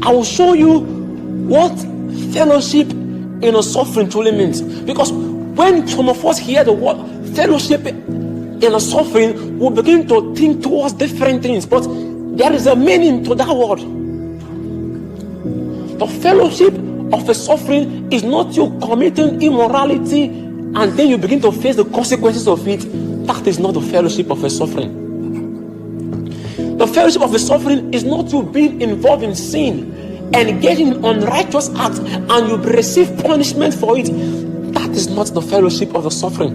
I will show you what fellowship in a suffering truly means. Because when some of us hear the word fellowship in a suffering, we begin to think towards different things. But there is a meaning to that word. The fellowship of a suffering is not you committing immorality and then you begin to face the consequences of it. That is not the fellowship of a suffering. The fellowship of a suffering is not you being involved in sin, engaging in unrighteous acts, and you receive punishment for it. That is not the fellowship of the suffering.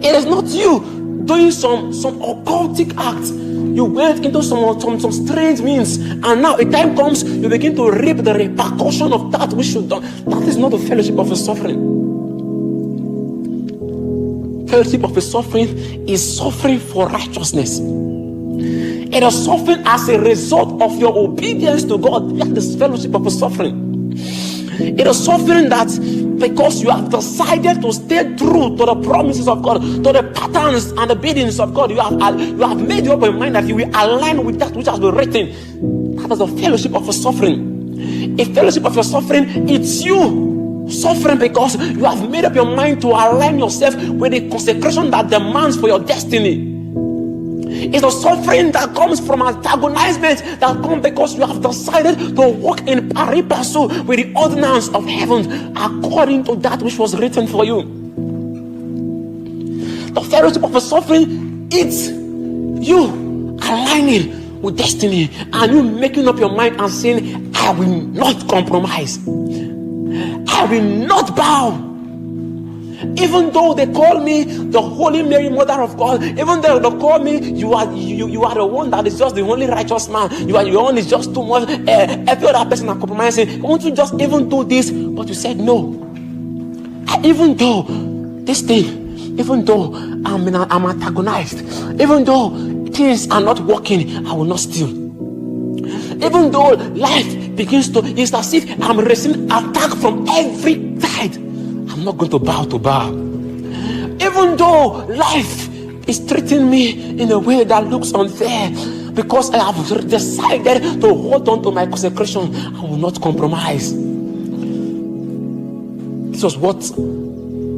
It is not you doing some occultic acts. You went into some strange means, and now a time comes you begin to reap the repercussion of that which you've done. That is not the fellowship of a suffering. Fellowship of a suffering is suffering for righteousness. It is suffering as a result of your obedience to God. That is fellowship of a suffering. It is suffering that because you have decided to stay true to the promises of God, to the patterns and the biddings of God. You have made up your mind that you will align with that which has been written. That is the fellowship of a suffering. A fellowship of a suffering, it's you suffering because you have made up your mind to align yourself with the consecration that demands for your destiny. It's a suffering that comes from antagonizement, that comes because you have decided to walk in pari passu with the ordinance of heaven according to that which was written for you. The fellowship of a suffering, it's you aligning with destiny and you making up your mind and saying, I will not compromise. I will not bow. Even though they call me the Holy Mary, Mother of God, even though they call me, you are the one that is just the only righteous man. Your own is just too much. Every other person are compromising. Won't you just even do this? But you said no. Even though this thing, even though I'm antagonized, even though things are not working, I will not steal. Even though life begins to, it's as if I'm receiving attack from every side, I'm not going to bow to bow. Even though life is treating me in a way that looks unfair, because I have decided to hold on to my consecration, I will not compromise. This was what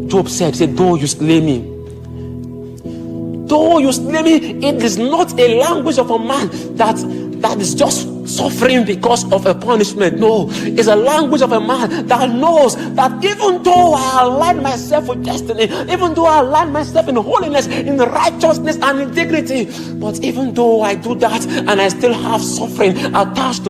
Job said. He said, though you slay me, it is not a language of a man that is just suffering because of a punishment. No, it's a language of a man that knows that even though I align myself with destiny, even though I align myself in holiness, in righteousness and integrity, but even though I do that and I still have suffering attached to